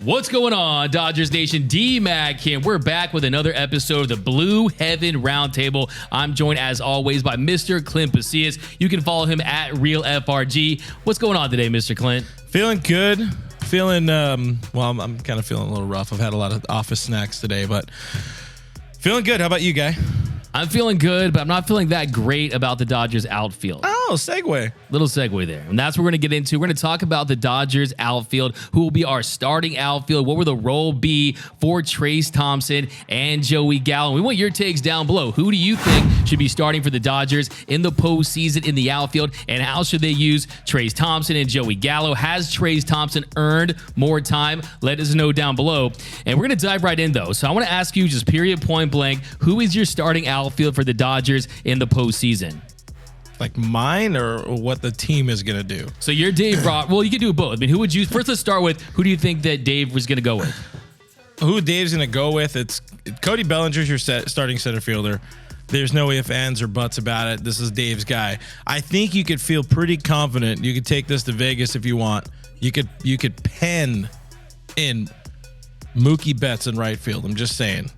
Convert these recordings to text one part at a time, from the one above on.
What's going on, Dodgers Nation? D-Mac here. We're back with another episode of the Blue Heaven Roundtable. I'm joined, as always, by Mr. Clint Pasillas. You can follow him at RealFRG. What's going on today, Mr. Clint? Feeling good. Feeling, I'm kind of feeling a little rough. I've had a lot of office snacks today, but feeling good. How about you, Guy? I'm feeling good, but I'm not feeling that great about the Dodgers outfield. Oh, segue. Little segue there. And that's what we're going to get into. We're going to talk about the Dodgers outfield, who will be our starting outfield. What will the role be for Trayce Thompson and Joey Gallo? We want your takes down below. Who do you think should be starting for the Dodgers in the postseason in the outfield? And how should they use Trayce Thompson and Joey Gallo? Has Trayce Thompson earned more time? Let us know down below. And we're going to dive right in, though. So I want to ask you, just period, point blank, who is your starting outfield for the Dodgers in the postseason? Like mine or what the team is going to do? So you're Dave Rock. Well, you can do both. I mean, who would you first? Let's start with who do you think that Dave was going to go with? Who Dave's going to go with? It's Cody Bellinger's your starting center fielder. There's no ifs, ands, or buts about it. This is Dave's guy. I think you could feel pretty confident. You could take this to Vegas if you want. You could pen in Mookie Betts in right field. I'm just saying,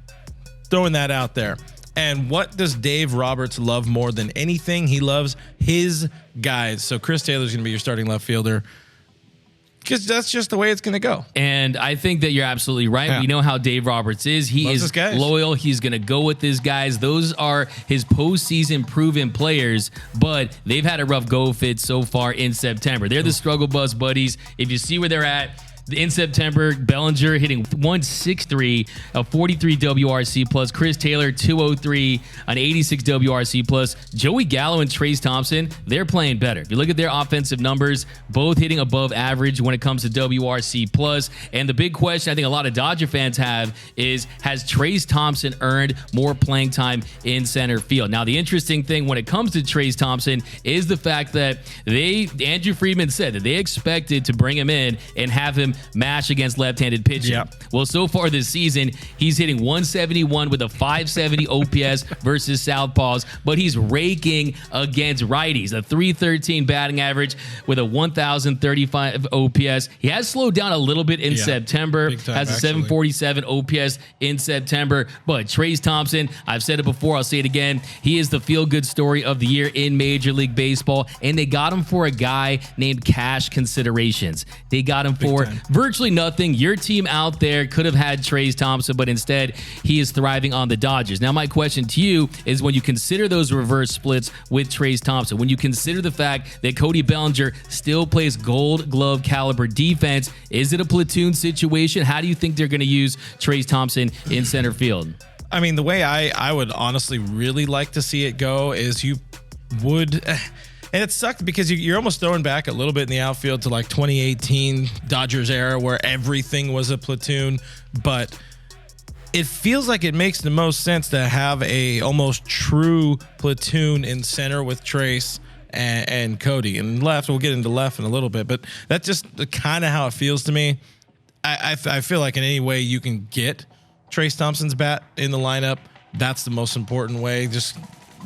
throwing that out there. And what does Dave Roberts love more than anything? He loves his guys. So Chris Taylor's going to be your starting left fielder because that's just the way it's going to go. And I think that you're absolutely right. Yeah. We know how Dave Roberts is. He Loves is his loyal. He's going to go with his guys. Those are his postseason proven players, but they've had a rough go of it so far in September. They're the struggle bus buddies. If you see where they're at, in September, Bellinger hitting 163, a 43 WRC plus. Chris Taylor 203, an 86 WRC plus. Joey Gallo and Trayce Thompson, they're playing better. If you look at their offensive numbers, both hitting above average when it comes to WRC plus. And the big question I think a lot of Dodger fans have is, has Trayce Thompson earned more playing time in center field? Now, the interesting thing when it comes to Trayce Thompson is the fact that Andrew Friedman said that they expected to bring him in and have him match against left-handed pitching. Yep. Well, so far this season, he's hitting 171 with a 570 OPS versus southpaws, but he's raking against righties. A 313 batting average with a 1,035 OPS. He has slowed down a little bit in September. Big time, has a 747 OPS in September. But Trayce Thompson, I've said it before, I'll say it again, he is the feel-good story of the year in Major League Baseball, and they got him for a guy named cash considerations. They got him for virtually nothing. Your team out there could have had Trayce Thompson, but instead he is thriving on the Dodgers. Now, my question to you is, when you consider those reverse splits with Trayce Thompson, when you consider the fact that Cody Bellinger still plays Gold Glove caliber defense, is it a platoon situation? How do you think they're going to use Trayce Thompson in center field? I mean, the way I would honestly really like to see it go is you would... And it sucked because you're almost throwing back a little bit in the outfield to like 2018 Dodgers era where everything was a platoon. But it feels like it makes the most sense to have a almost true platoon in center with Trayce and Cody. And left, we'll get into left in a little bit. But that's just kind of how it feels to me. I feel like in any way you can get Trayce Thompson's bat in the lineup, that's the most important way. Just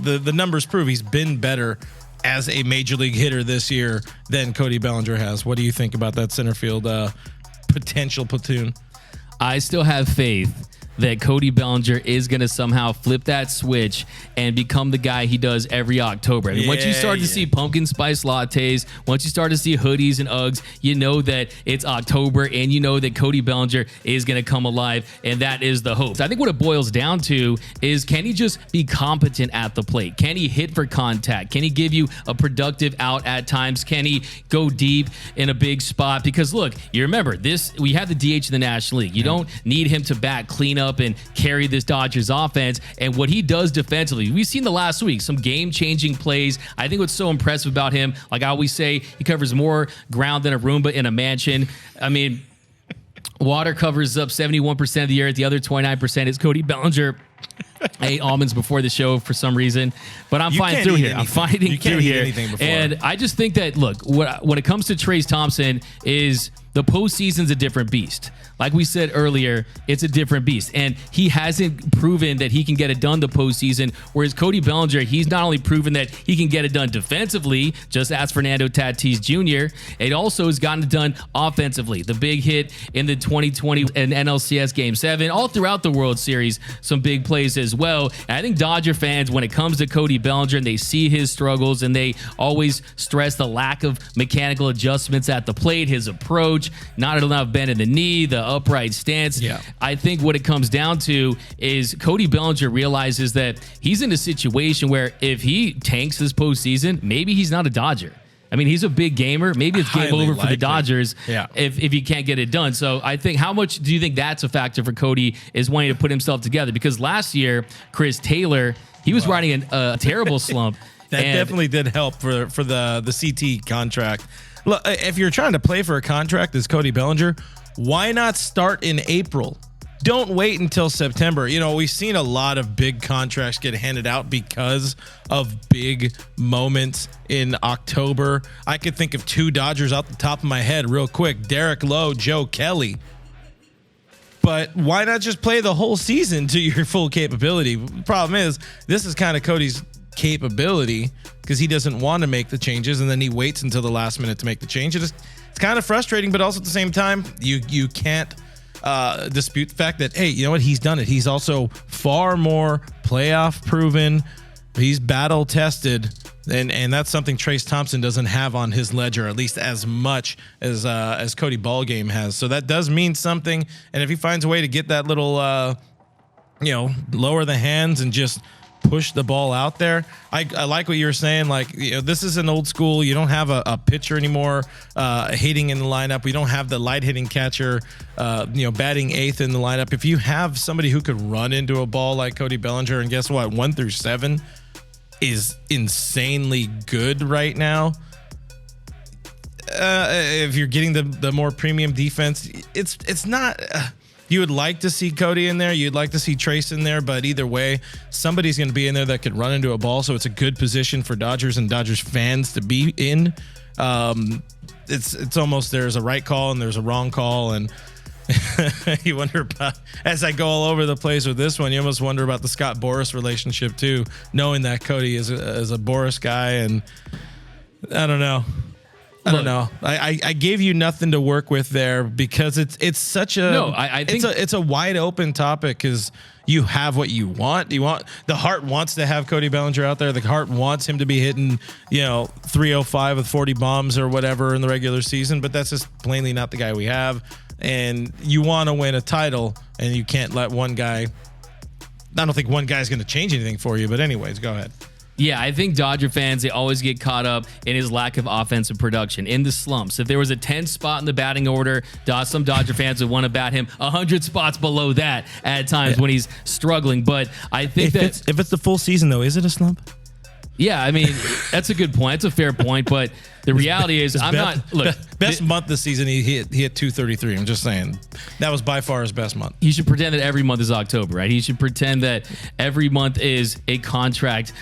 the numbers prove he's been better as a major league hitter this year than Cody Bellinger has. What do you think about that center field potential platoon? I still have faith that Cody Bellinger is going to somehow flip that switch and become the guy he does every October. I mean, once you start to see pumpkin spice lattes, once you start to see hoodies and Uggs, you know that it's October and you know that Cody Bellinger is going to come alive, and that is the hope. So I think what it boils down to is, can he just be competent at the plate? Can he hit for contact? Can he give you a productive out at times? Can he go deep in a big spot? Because look, you remember this, we have the DH in the National League. You don't need him to bat clean up and carry this Dodgers offense. And what he does defensively, we've seen the last week, some game-changing plays. I think what's so impressive about him, like I always say, he covers more ground than a Roomba in a mansion. I mean, water covers up 71% of the year. The other 29% is Cody Bellinger. I ate almonds before the show for some reason, but I'm fighting through here. I'm fighting through here. And I just think that, look, when it comes to Trayce Thompson is, The postseason's a different beast. Like we said earlier, it's a different beast. And he hasn't proven that he can get it done the postseason, whereas Cody Bellinger, he's not only proven that he can get it done defensively, just ask Fernando Tatis Jr., it also has gotten it done offensively. The big hit in the 2020 and NLCS Game 7, all throughout the World Series, some big plays as well. And I think Dodger fans, when it comes to Cody Bellinger, and they see his struggles, and they always stress the lack of mechanical adjustments at the plate, his approach, not enough bend in the knee, the upright stance. Yeah. I think what it comes down to is Cody Bellinger realizes that he's in a situation where if he tanks this postseason, maybe he's not a Dodger. I mean, he's a big gamer. Maybe it's game over for the Dodgers if he can't get it done. So I think, how much do you think that's a factor for Cody, is wanting to put himself together? Because last year, Chris Taylor, he was riding a terrible slump. That definitely did help for the CT contract. Look, if you're trying to play for a contract as Cody Bellinger, why not start in April? Don't wait until September. You know, we've seen a lot of big contracts get handed out because of big moments in October. I could think of 2 Dodgers out the top of my head real quick. Derek Lowe, Joe Kelly. But why not just play the whole season to your full capability? The problem is, this is kind of Cody's capability, because he doesn't want to make the changes, and then he waits until the last minute to make the change. It's kind of frustrating, but also at the same time, you can't dispute the fact that, hey, you know what? He's done it. He's also far more playoff proven. He's battle tested, and that's something Trace Thompson doesn't have on his ledger, at least as much as Cody Ballgame has. So that does mean something. And if he finds a way to get that little, lower the hands and just push the ball out there. I like what you were saying. Like, this is an old school. You don't have a pitcher anymore hitting in the lineup. We don't have the light hitting catcher, batting 8th in the lineup. If you have somebody who could run into a ball like Cody Bellinger, and guess what, 1 through 7 is insanely good right now. If you're getting the more premium defense, it's not. You would like to see Cody in there. You'd like to see Trace in there, but either way, somebody's going to be in there that could run into a ball. So it's a good position for Dodgers and Dodgers fans to be in. It's almost, there's a right call and there's a wrong call, and you wonder about, as I go all over the place with this one, you almost wonder about the Scott Boras relationship too, knowing that Cody is a Boras guy, and I don't know. I don't know. I gave you nothing to work with there, because it's such a I think it's a wide open topic, because you have what you want. The heart wants to have Cody Bellinger out there. The heart wants him to be hitting 305 with 40 bombs or whatever in the regular season, but that's just plainly not the guy we have. And you want to win a title, and you can't let one guy. I don't think one guy's going to change anything for you, but anyways, go ahead. Yeah, I think Dodger fans, they always get caught up in his lack of offensive production, in the slumps. If there was a 10 spot in the batting order, some Dodger fans would want to bat him 100 spots below that at times when he's struggling. But I think if it's the full season, though, is it a slump? Yeah, I mean, that's a good point. That's a fair point. But the reality is, best month this season, he hit 233. I'm just saying, that was by far his best month. You should pretend that every month is October, right? He should pretend that every month is a contract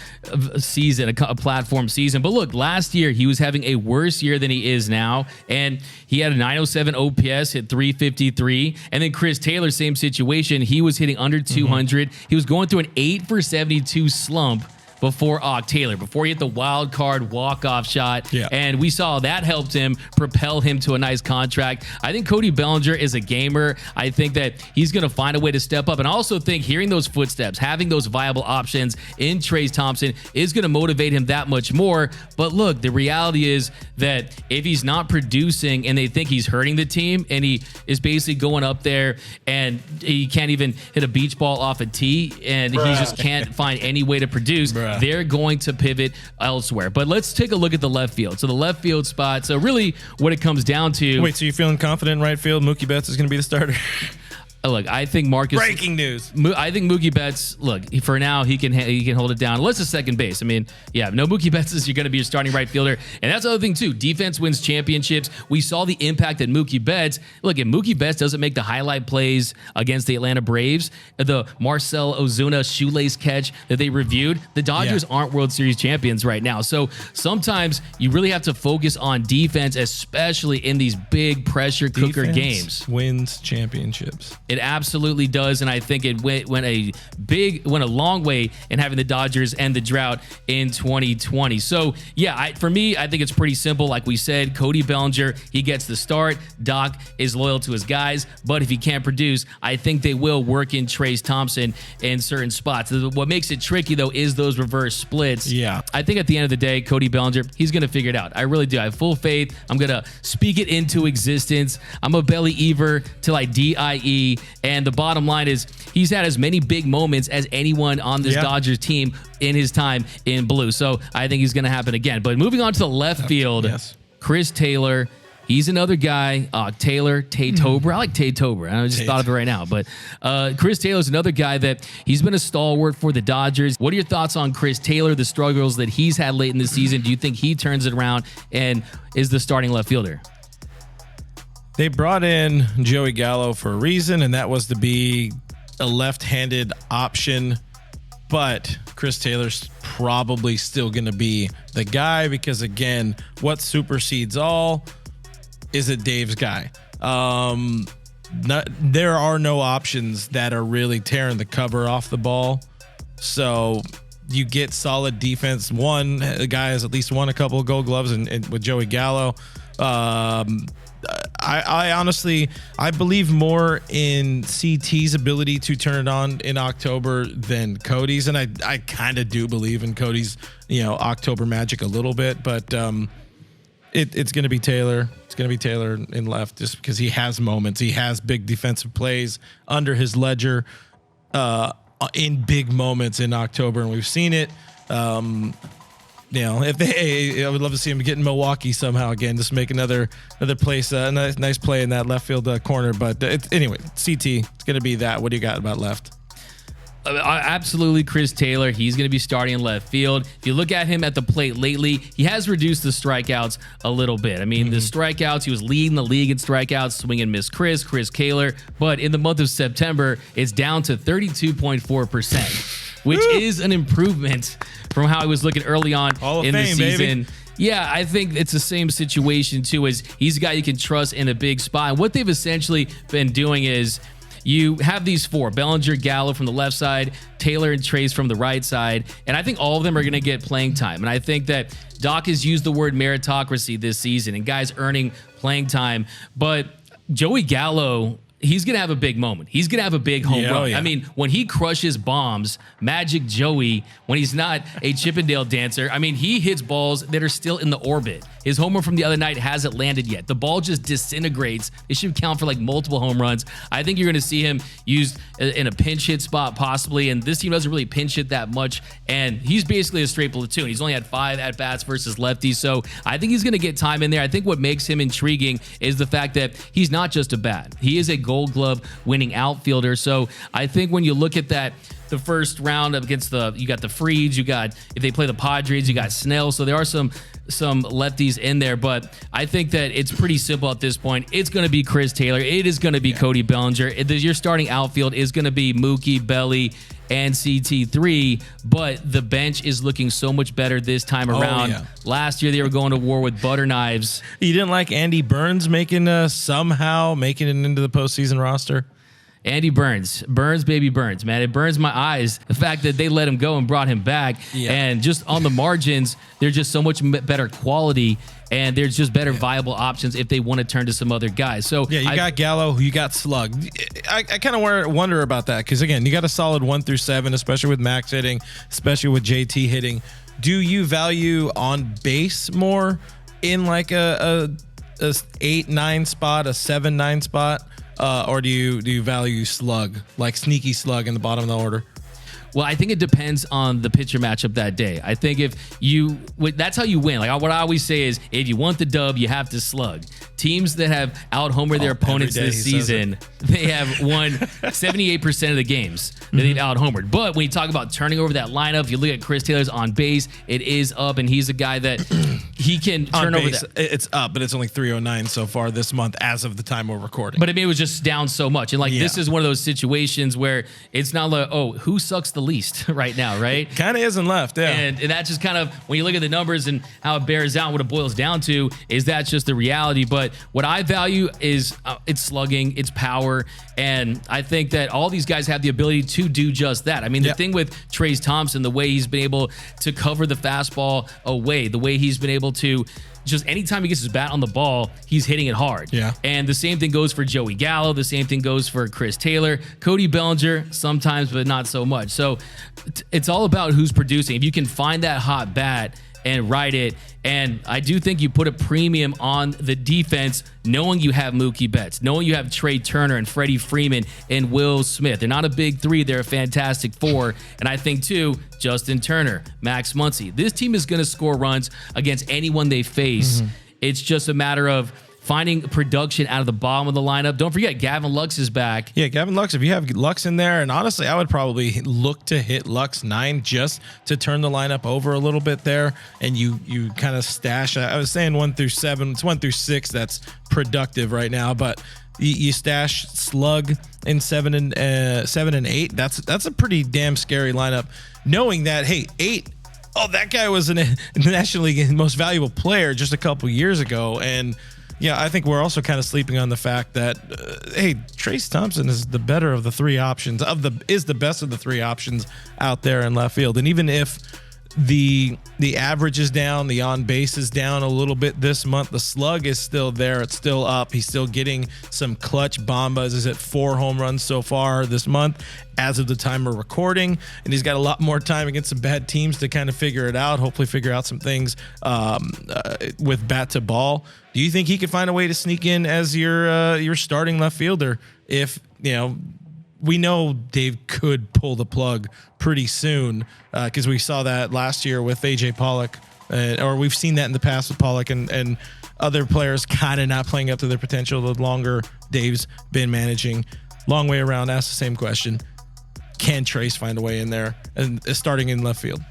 season, a platform season. But look, last year he was having a worse year than he is now, and he had a 907 OPS, hit 353. And then Chris Taylor, same situation. He was hitting under 200. He was going through an 8 for 72 slump before Taylor, before he hit the wild card walk-off shot. Yeah. And we saw that helped him propel him to a nice contract. I think Cody Bellinger is a gamer. I think that he's going to find a way to step up. And I also think hearing those footsteps, having those viable options in Trace Thompson is going to motivate him that much more. But look, the reality is that if he's not producing and they think he's hurting the team, and he is basically going up there and he can't even hit a beach ball off a tee, and he just can't find any way to produce, they're going to pivot elsewhere. But let's take a look at the left field. So the left field spot. So really what it comes down to. Wait, so you're feeling confident in right field? Mookie Betts is going to be the starter? Look, I think Marcus. Breaking news. I think Mookie Betts. Look, for now he can hold it down. Unless it's second base. I mean, yeah, no Mookie Betts is you're going to be your starting right fielder, and that's the other thing too. Defense wins championships. We saw the impact that Mookie Betts. Look, if Mookie Betts doesn't make the highlight plays against the Atlanta Braves, the Marcell Ozuna shoelace catch that they reviewed, the Dodgers aren't World Series champions right now. So sometimes you really have to focus on defense, especially in these big pressure cooker games. Wins championships. It absolutely does, and I think it went a long way in having the Dodgers end the drought in 2020. So yeah, for me, I think it's pretty simple. Like we said, Cody Bellinger, he gets the start. Doc is loyal to his guys, but if he can't produce, I think they will work in Trayce Thompson in certain spots. What makes it tricky though is those reverse splits. Yeah, I think at the end of the day, Cody Bellinger, he's gonna figure it out. I really do. I have full faith. I'm gonna speak it into existence. I'm a Belly Ever till I die. And the bottom line is he's had as many big moments as anyone on this Dodgers team in his time in blue. So I think he's going to happen again. But moving on to the left field, Chris Taylor. He's another guy. Tatober. I like Tatober. I just thought of it right now. But Chris Taylor's another guy that he's been a stalwart for the Dodgers. What are your thoughts on Chris Taylor, the struggles that he's had late in the season? Do you think he turns it around and is the starting left fielder? They brought in Joey Gallo for a reason, and that was to be a left-handed option. But Chris Taylor's probably still going to be the guy because, again, what supersedes all is it Dave's guy. There are no options that are really tearing the cover off the ball. So you get solid defense. The guy has at least won a couple of Gold Gloves and with Joey Gallo. I honestly, I believe more in CT's ability to turn it on in October than Cody's. And I kind of do believe in Cody's, October magic a little bit, but it's going to be Taylor. It's going to be Taylor in left just because he has moments. He has big defensive plays under his ledger in big moments in October. And we've seen it. I would love to see him get in Milwaukee somehow again, just make another place, a nice play in that left field corner. But anyway, CT, it's going to be that. What do you got about left? Absolutely, Chris Taylor. He's going to be starting in left field. If you look at him at the plate lately, he has reduced the strikeouts a little bit. I mean, the strikeouts, he was leading the league in strikeouts, swing and miss Chris Kaler. But in the month of September, it's down to 32.4%. Which is an improvement from how I was looking early on in the season. Baby. Yeah, I think it's the same situation too, as he's a guy you can trust in a big spot. And what they've essentially been doing is you have these four: Bellinger, Gallo from the left side, Taylor and Trayce from the right side. And I think all of them are going to get playing time. And I think that Doc has used the word meritocracy this season and guys earning playing time. But Joey Gallo, he's going to have a big moment. He's going to have a big home run. Yeah. I mean, when he crushes bombs, Magic Joey, when he's not a Chippendale dancer, I mean, he hits balls that are still in the orbit. His homer from the other night hasn't landed yet. The ball just disintegrates. It should count for like multiple home runs. I think you're going to see him used in a pinch hit spot possibly, and this team doesn't really pinch hit that much, and he's basically a straight platoon. He's only had 5 at-bats versus lefties, so I think he's going to get time in there. I think what makes him intriguing is the fact that he's not just a bat. He is a Gold Glove winning outfielder, so I think when you look at that, the first round against you got the Freeds, if they play the Padres, you got Snell. So there are some lefties in there, but I think that it's pretty simple at this point. It's going to be Chris Taylor. It is going to be Cody Bellinger. Your starting outfield is going to be Mookie, Belly, and CT3, but the bench is looking so much better this time around. Yeah. Last year they were going to war with butter knives. You didn't like Andy Burns somehow making it into the postseason roster? Andy Burns, baby Burns, man. It burns my eyes, the fact that they let him go and brought him back. Yeah. And just on the margins, they're just so much better quality, and there's just better viable options if they want to turn to some other guys. So yeah, you got Gallo, you got Slug. I kind of wonder about that because, again, you got a solid 1 through 7, especially with Max hitting, especially with JT hitting. Do you value on base more in like a 8-9 spot, a 7-9 spot? Or do you value slug, like sneaky slug in the bottom of the order? Well, I think it depends on the pitcher matchup that day. I think that's how you win. Like what I always say is, if you want the dub, you have to slug. Teams that have out-homered their opponents this season, they have won 78% of the games that they've out-homered. But when you talk about turning over that lineup, if you look at Chris Taylor's on base, it is up, and he's a guy that he can turn over that. It's up, but it's only 309 so far this month as of the time we're recording. But I mean, it was just down so much. And this is one of those situations where it's not like, oh, who sucks the least right now, right? Kind of isn't left, yeah. And that's just kind of, when you look at the numbers and how it bears out, what it boils down to is that's just the reality. But what I value is it's slugging, it's power, and I think that all these guys have the ability to do just that. I mean, the thing with Trayce Thompson, the way he's been able to cover the fastball away, the way he's been able to just anytime he gets his bat on the ball, he's hitting it hard. Yeah. And the same thing goes for Joey Gallo. The same thing goes for Chris Taylor. Cody Bellinger, sometimes, but not so much. So it's all about who's producing. If you can find that hot bat and ride it, and I do think you put a premium on the defense, knowing you have Mookie Betts, knowing you have Trey Turner and Freddie Freeman and Will Smith. They're not a big three, they're a fantastic four. And I think, too, Justin Turner, Max Muncy. This team is going to score runs against anyone they face. It's just a matter of finding production out of the bottom of the lineup. Don't forget, Gavin Lux is back. Yeah, Gavin Lux, if you have Lux in there, and honestly, I would probably look to hit Lux 9 just to turn the lineup over a little bit there, and you kind of stash. I was saying 1 through 7. It's 1 through 6 that's productive right now, but you stash Slug in 7 and 8. That's a pretty damn scary lineup, knowing that, hey, 8, oh, that guy was a National League most valuable player just a couple years ago, and yeah, I think we're also kind of sleeping on the fact that, hey, Trayce Thompson is the better of the three options, is the best of the three options out there in left field. And even if the average is down, the on base is down a little bit this month, the slug is still there. It's still up. He's still getting some clutch bombas. He's at 4 home runs so far this month as of the time we're recording, and he's got a lot more time against some bad teams to kind of figure it out, hopefully figure out some things with bat to ball. Do you think he could find a way to sneak in as your starting left fielder if, we know Dave could pull the plug pretty soon because we saw that last year with AJ Pollock, or we've seen that in the past with Pollock and other players kind of not playing up to their potential the longer Dave's been managing. Long way around, ask the same question. Can Trayce find a way in there and starting in left field?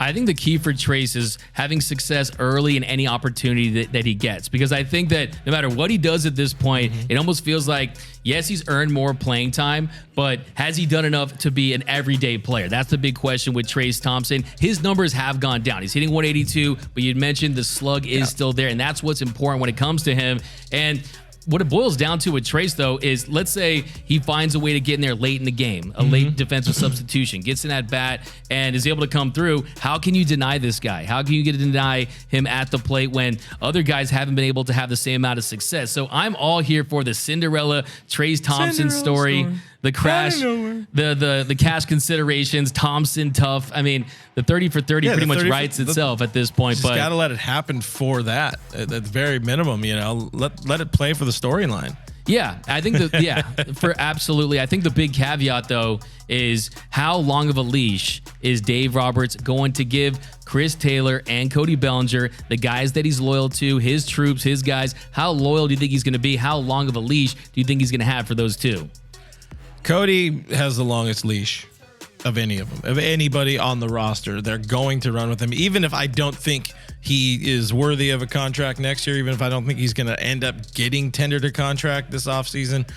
I think the key for Trayce is having success early in any opportunity that he gets, because I think that no matter what he does at this point, it almost feels like, yes, he's earned more playing time, but has he done enough to be an everyday player? That's the big question with Trayce Thompson. His numbers have gone down. He's hitting 182, but you'd mentioned the slug is still there, and that's what's important when it comes to him. And what it boils down to with Trayce, though, is let's say he finds a way to get in there late in the game, a late defensive substitution, gets in at bat and is able to come through. How can you deny this guy? How can you get to deny him at the plate when other guys haven't been able to have the same amount of success? So I'm all here for the Cinderella Trayce Thompson story. The crash, the cash considerations, Thompson tough. I mean, the 30 for 30 pretty much writes itself at this point. But got to let it happen for that at the very minimum. Let it play for the storyline. Yeah, I think absolutely. I think the big caveat though is how long of a leash is Dave Roberts going to give Chris Taylor and Cody Bellinger, the guys that he's loyal to, his troops, his guys. How loyal do you think he's going to be? How long of a leash do you think he's going to have for those two? Cody has the longest leash of any of them, of anybody on the roster. They're going to run with him, even if I don't think he is worthy of a contract next year, even if I don't think he's going to end up getting tendered a contract this offseason.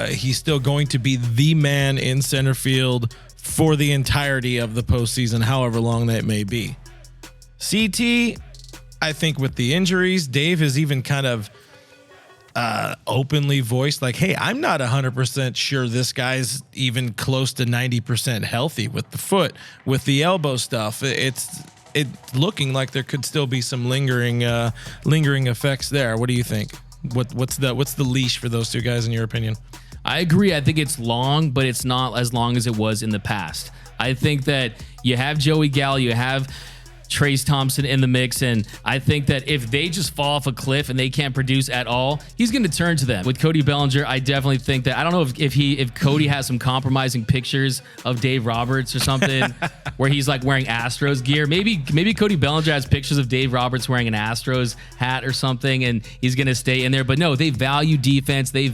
He's still going to be the man in center field for the entirety of the postseason, however long that may be. CT, I think with the injuries, Dave has even kind of openly voiced like, hey, I'm not 100% sure this guy's even close to 90% healthy with the foot, with the elbow stuff. It's looking like there could still be some lingering effects there. What do you think? What's the leash for those two guys in your opinion? I agree. I think it's long, but it's not as long as it was in the past. I think that you have Joey Gallo, you have Trace Thompson in the mix. And I think that if they just fall off a cliff and they can't produce at all, he's going to turn to them. With Cody Bellinger, I definitely think that, I don't know if Cody has some compromising pictures of Dave Roberts or something where he's like wearing Astros gear. Maybe Cody Bellinger has pictures of Dave Roberts wearing an Astros hat or something, and he's going to stay in there. But no, they value defense. They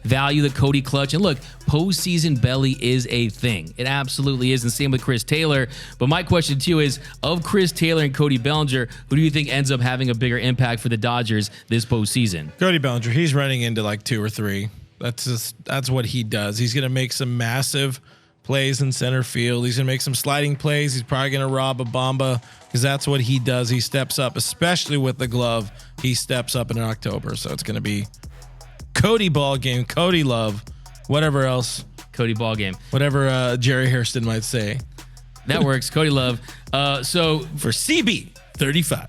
value the Cody clutch. And look, postseason Belly is a thing. It absolutely is. And same with Chris Taylor. But my question to you is, of Chris Taylor and Cody Bellinger, who do you think ends up having a bigger impact for the Dodgers this postseason? Cody Bellinger, he's running into like 2 or 3. That's what he does. He's going to make some massive plays in center field. He's going to make some sliding plays. He's probably going to rob a bomba because that's what he does. He steps up, especially with the glove. He steps up in October. So it's going to be Cody ball game, Cody love, whatever else. Cody ball game. Whatever Jerry Hairston might say. That works. Cody Love. So for CB 35.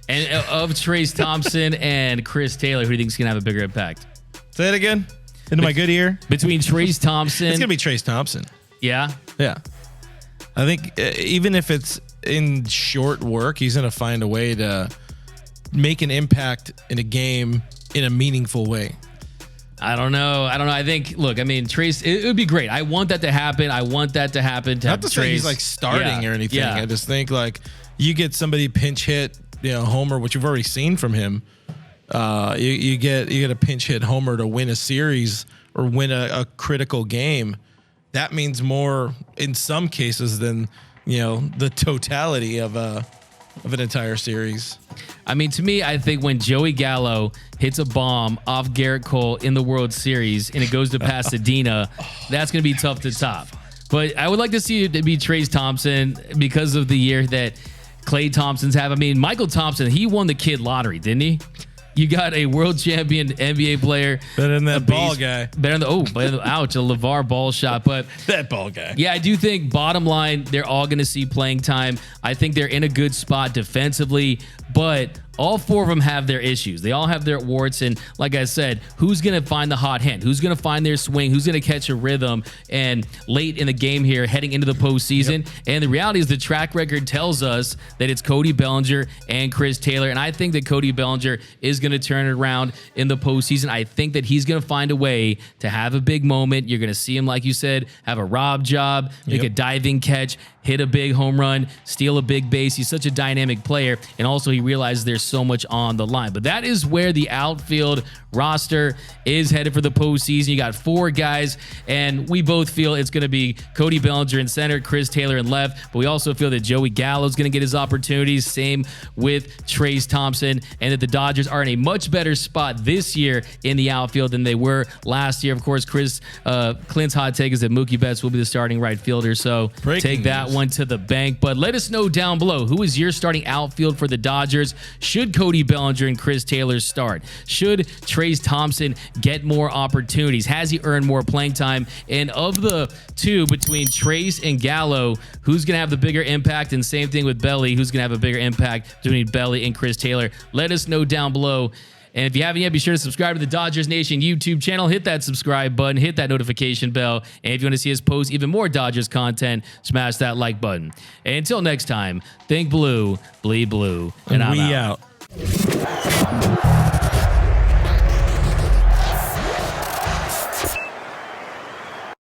And of Trace Thompson and Chris Taylor, who do you think is going to have a bigger impact? Say it again. Into my good ear. Between Trace Thompson. It's going to be Trace Thompson. Yeah? Yeah. I think even if it's in short work, he's going to find a way to make an impact in a game in a meaningful way. I don't know. I think, look, I mean, Trace, it would be great. I want that to happen. Not to say he's like starting or anything. Yeah. I just think like you get somebody pinch hit, homer, which you've already seen from him. You get a pinch hit homer to win a series or win a critical game. That means more in some cases than, the totality of an entire series. I mean, to me, I think when Joey Gallo hits a bomb off Garrett Cole in the World Series and it goes to Pasadena, that's going to be tough to top. But I would like to see it be Trace Thompson because of the year that Klay Thompson's have. I mean, Michael Thompson, he won the kid lottery, didn't he? You got a world champion NBA player. Better than that ball guy. Better than ouch, a LeVar ball shot. But that ball guy. Yeah, I do think bottom line, they're all going to see playing time. I think they're in a good spot defensively, but all 4 of them have their issues. They all have their warts. And like I said, who's going to find the hot hand? Who's going to find their swing? Who's going to catch a rhythm? And late in the game here, heading into the postseason. Yep. And the reality is the track record tells us that it's Cody Bellinger and Chris Taylor. And I think that Cody Bellinger is going to turn it around in the postseason. I think that he's going to find a way to have a big moment. You're going to see him, like you said, have a rob job, make a diving catch, hit a big home run, steal a big base. He's such a dynamic player. And also he realizes there's so much on the line. But that is where the outfield roster is headed for the postseason. You got 4 guys, and we both feel it's going to be Cody Bellinger in center, Chris Taylor in left, but we also feel that Joey Gallo is going to get his opportunities. Same with Trace Thompson, and that the Dodgers are in a much better spot this year in the outfield than they were last year. Of course, Clint's hot take is that Mookie Betts will be the starting right fielder, so take that one to the bank. But let us know down below, who is your starting outfield for the Dodgers? Should Cody Bellinger and Chris Taylor start? Should Trace Thompson get more opportunities? Has he earned more playing time? And of the 2 between Trace and Gallo, who's going to have the bigger impact? And same thing with Belly, who's going to have a bigger impact between Belly and Chris Taylor? Let us know down below. And if you haven't yet, be sure to subscribe to the Dodgers Nation YouTube channel. Hit that subscribe button, hit that notification bell. And if you want to see us post even more Dodgers content, smash that like button. And until next time, think blue, bleed blue, and I'm out.